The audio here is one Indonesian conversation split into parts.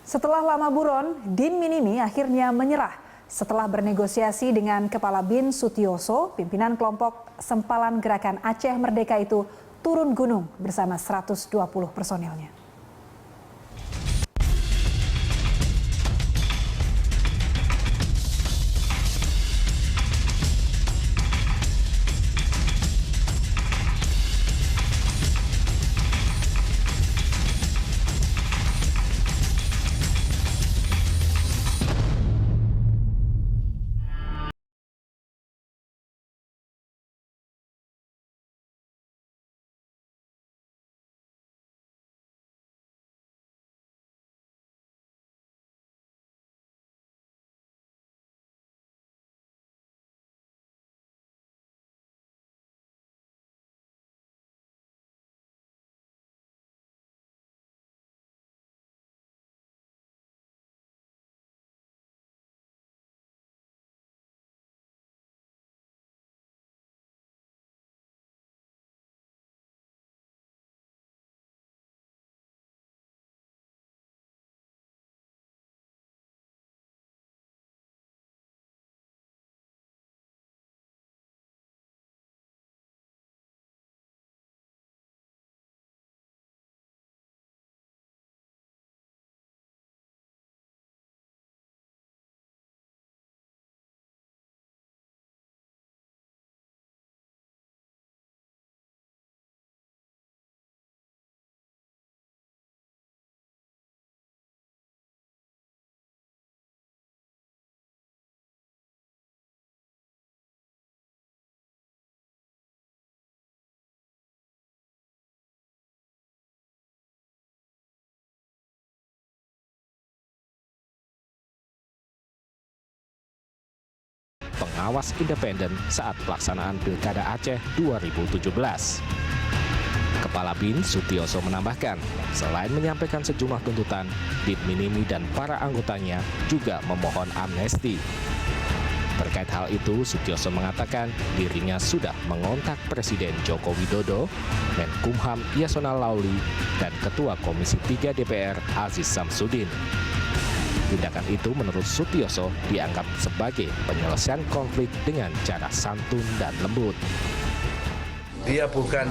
Setelah lama buron, Din Minimi akhirnya menyerah. Setelah bernegosiasi dengan Kepala BIN Sutioso, pimpinan kelompok Sempalan Gerakan Aceh Merdeka itu turun gunung bersama 120 personilnya. Pengawas independen saat pelaksanaan Pilkada Aceh 2017. Kepala BIN Sutioso menambahkan, selain menyampaikan sejumlah tuntutan, Din Minimi dan para anggotanya juga memohon amnesti. Terkait hal itu, Sutioso mengatakan dirinya sudah mengontak Presiden Joko Widodo, Menkumham Yasona Lauli, dan Ketua Komisi 3 DPR Aziz Samsudin. Tindakan itu menurut Sutioso dianggap sebagai penyelesaian konflik dengan cara santun dan lembut. Dia bukan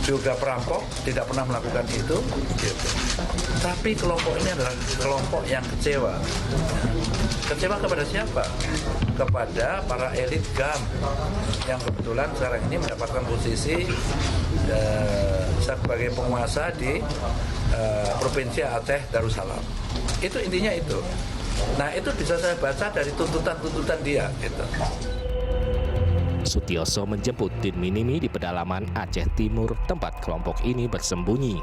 juga perampok, tidak pernah melakukan itu. Gitu. Tapi kelompok ini adalah kelompok yang kecewa. Kecewa kepada siapa? Kepada para elit GAM yang kebetulan sekarang ini mendapatkan posisi sebagai penguasa di Provinsi Aceh Darussalam. Itu intinya itu. Nah itu bisa saya baca dari tuntutan-tuntutan dia. Gitu. Sutioso menjemput Din Minimi di pedalaman Aceh Timur, tempat kelompok ini bersembunyi.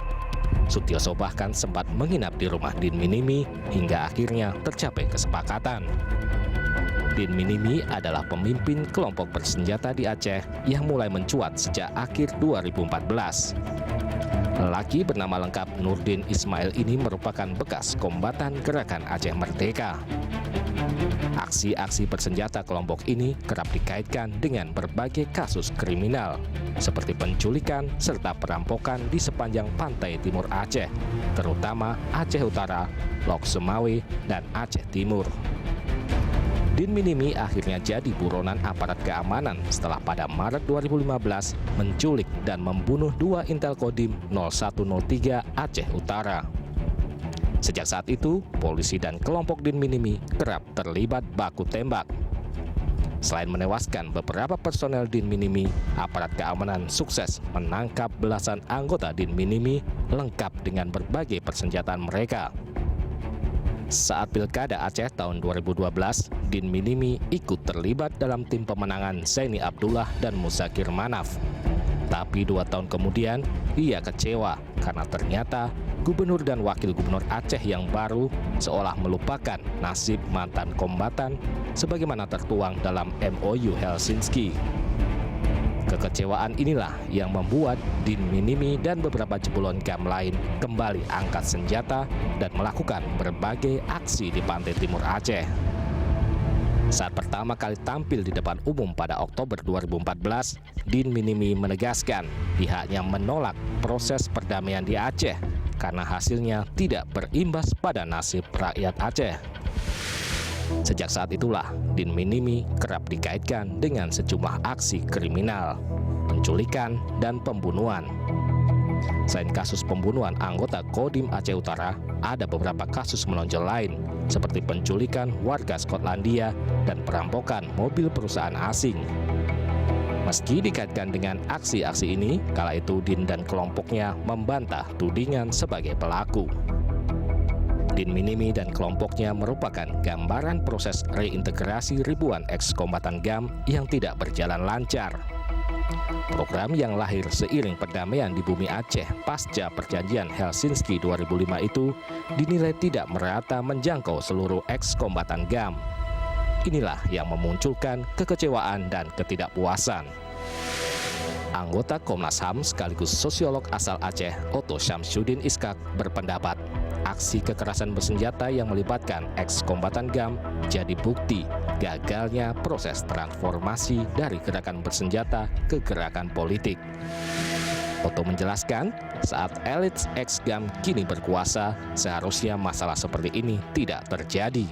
Sutioso bahkan sempat menginap di rumah Din Minimi hingga akhirnya tercapai kesepakatan. Din Minimi adalah pemimpin kelompok bersenjata di Aceh yang mulai mencuat sejak akhir 2014. Lelaki bernama lengkap Nurdin Ismail ini merupakan bekas kombatan Gerakan Aceh Merdeka. Aksi-aksi bersenjata kelompok ini kerap dikaitkan dengan berbagai kasus kriminal, seperti penculikan serta perampokan di sepanjang pantai timur Aceh, terutama Aceh Utara, Lok Semawe, dan Aceh Timur. Din Minimi akhirnya jadi buronan aparat keamanan setelah pada Maret 2015 menculik dan membunuh 2 Intel Kodim 0103 Aceh Utara. Sejak saat itu, polisi dan kelompok Din Minimi kerap terlibat baku tembak. Selain menewaskan beberapa personel Din Minimi, aparat keamanan sukses menangkap belasan anggota Din Minimi lengkap dengan berbagai persenjataan mereka. Saat Pilkada Aceh tahun 2012, Din Minimi ikut terlibat dalam tim pemenangan Zaini Abdullah dan Musakir Manaf. Tapi 2 tahun kemudian, ia kecewa karena ternyata gubernur dan wakil gubernur Aceh yang baru seolah melupakan nasib mantan kombatan sebagaimana tertuang dalam MOU Helsinki. Kekecewaan inilah yang membuat Din Minimi dan beberapa jebolan GAM lain kembali angkat senjata dan melakukan berbagai aksi di pantai timur Aceh. Saat pertama kali tampil di depan umum pada Oktober 2014, Din Minimi menegaskan pihaknya menolak proses perdamaian di Aceh karena hasilnya tidak berimbas pada nasib rakyat Aceh. Sejak saat itulah Din Minimi kerap dikaitkan dengan sejumlah aksi kriminal, penculikan, dan pembunuhan. Selain kasus pembunuhan anggota Kodim Aceh Utara, ada beberapa kasus menonjol lain, seperti penculikan warga Skotlandia dan perampokan mobil perusahaan asing. Meski dikaitkan dengan aksi-aksi ini, kala itu Din dan kelompoknya membantah tudingan sebagai pelaku. Din Minimi dan kelompoknya merupakan gambaran proses reintegrasi ribuan eks-kombatan GAM yang tidak berjalan lancar. Program yang lahir seiring perdamaian di bumi Aceh pasca perjanjian Helsinki 2005 itu dinilai tidak merata menjangkau seluruh eks-kombatan GAM. Inilah yang memunculkan kekecewaan dan ketidakpuasan. Anggota Komnas HAM sekaligus sosiolog asal Aceh, Otto Syamsuddin Iskak, berpendapat aksi kekerasan bersenjata yang melibatkan eks-kombatan GAM jadi bukti gagalnya proses transformasi dari gerakan bersenjata ke gerakan politik. Otto menjelaskan, saat elit eks-GAM kini berkuasa, seharusnya masalah seperti ini tidak terjadi.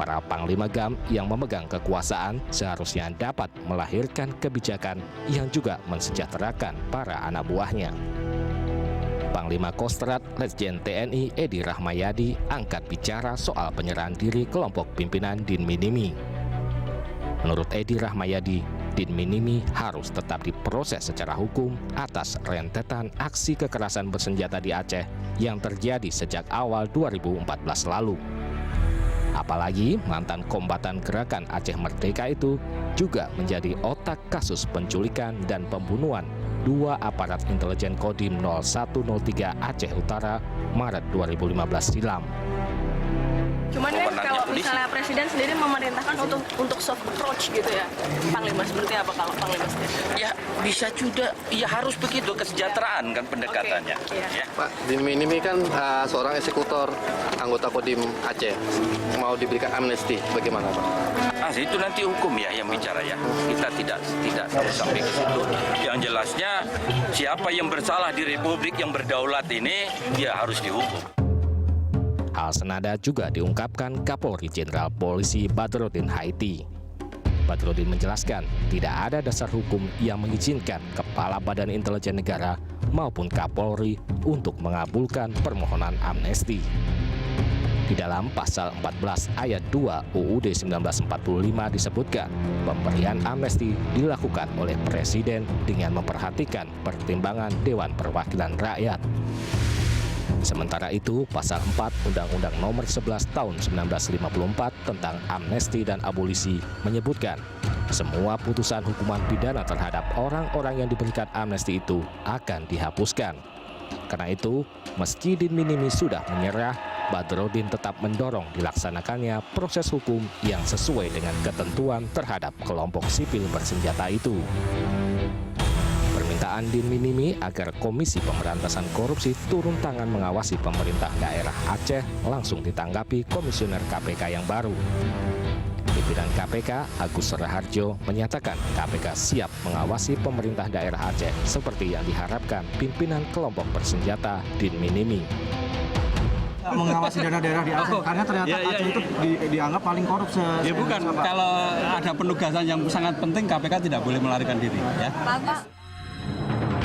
Para panglima GAM yang memegang kekuasaan seharusnya dapat melahirkan kebijakan yang juga mensejahterakan para anak buahnya. Panglima Kostrad Letjen TNI Edi Rahmayadi angkat bicara soal penyerahan diri kelompok pimpinan Din Minimi. Menurut Edi Rahmayadi, Din Minimi harus tetap diproses secara hukum atas rentetan aksi kekerasan bersenjata di Aceh yang terjadi sejak awal 2014 lalu. Apalagi mantan kombatan gerakan Aceh Merdeka itu juga menjadi otak kasus penculikan dan pembunuhan dua aparat intelijen Kodim 0103 Aceh Utara Maret 2015 silam. Cuman kan kalau misalnya Presiden sendiri memerintahkan untuk soft approach gitu ya, Panglima, seperti apa kalau Panglima sendiri? Ya bisa juga, ya harus begitu, kesejahteraan kan pendekatannya. Okay. Ya. Pak, Din Minimi kan seorang eksekutor anggota Kodim Aceh, mau diberikan amnesti, bagaimana Pak? Itu nanti hukum ya yang bicara ya. Kita tidak harus sampai ke situ. Yang jelasnya siapa yang bersalah di Republik yang berdaulat ini, ya harus dihukum. Hal senada juga diungkapkan Kapolri Jenderal Polisi Badrodin Haiti. Badrodin menjelaskan tidak ada dasar hukum yang mengizinkan Kepala Badan Intelijen Negara maupun Kapolri untuk mengabulkan permohonan amnesti. Di dalam pasal 14 ayat 2 UUD 1945 disebutkan pemberian amnesti dilakukan oleh Presiden dengan memperhatikan pertimbangan Dewan Perwakilan Rakyat. Sementara itu, pasal 4 Undang-Undang Nomor 11 Tahun 1954 tentang amnesti dan abolisi menyebutkan semua putusan hukuman pidana terhadap orang-orang yang diberikan amnesti itu akan dihapuskan. Karena itu, meski Din Minimi sudah menyerah, Badrodin tetap mendorong dilaksanakannya proses hukum yang sesuai dengan ketentuan terhadap kelompok sipil bersenjata itu. Permintaan Din Minimi agar Komisi Pemberantasan Korupsi turun tangan mengawasi pemerintah daerah Aceh langsung ditanggapi Komisioner KPK yang baru. Pimpinan KPK, Agus Raharjo, menyatakan KPK siap mengawasi pemerintah daerah Aceh seperti yang diharapkan pimpinan kelompok bersenjata Din Minimi. Mengawasi dana daerah di Aceh, karena ternyata Aceh itu dianggap paling korup. Ya bukan, kalau ada penugasan yang sangat penting KPK tidak boleh melarikan diri. Ya.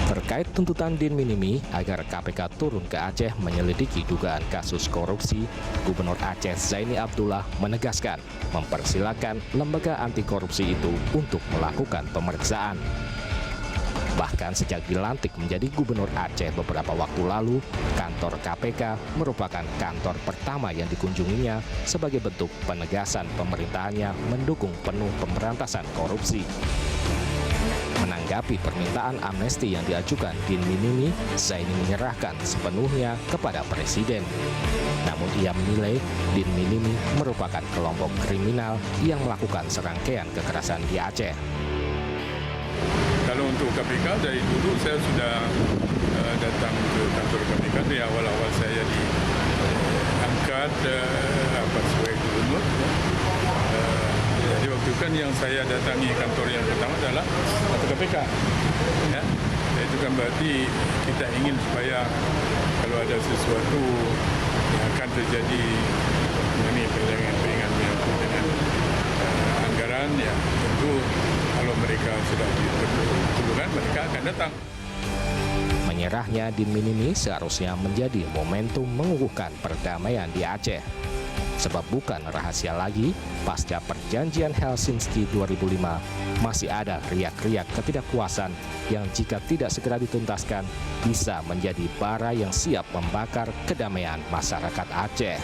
Terkait tuntutan Din Minimi agar KPK turun ke Aceh menyelidiki dugaan kasus korupsi, Gubernur Aceh Zaini Abdullah menegaskan mempersilahkan lembaga anti korupsi itu untuk melakukan pemeriksaan. Bahkan sejak dilantik menjadi Gubernur Aceh beberapa waktu lalu, kantor KPK merupakan kantor pertama yang dikunjunginya sebagai bentuk penegasan pemerintahannya mendukung penuh pemberantasan korupsi. Menanggapi permintaan amnesti yang diajukan Din Minimi, Zaini menyerahkan sepenuhnya kepada Presiden. Namun ia menilai Din Minimi merupakan kelompok kriminal yang melakukan serangkaian kekerasan di Aceh. Kalau untuk KPK, dari dulu saya sudah datang ke kantor KPK dari awal-awal saya diangkat sebagai gubernur. Jadi waktu itu kan yang saya datangi kantor yang pertama adalah kantor KPK. Ya. Itu kan berarti kita ingin supaya kalau ada sesuatu yang akan terjadi ini peringan menyangkut dengan anggaran, ya tentu kalau mereka sudah diperlukan mereka akan datang. Menyerahnya Din Minimi seharusnya menjadi momentum mengukuhkan perdamaian di Aceh. Sebab bukan rahasia lagi, pasca perjanjian Helsinki 2005, masih ada riak-riak ketidakpuasan yang jika tidak segera dituntaskan, bisa menjadi bara yang siap membakar kedamaian masyarakat Aceh.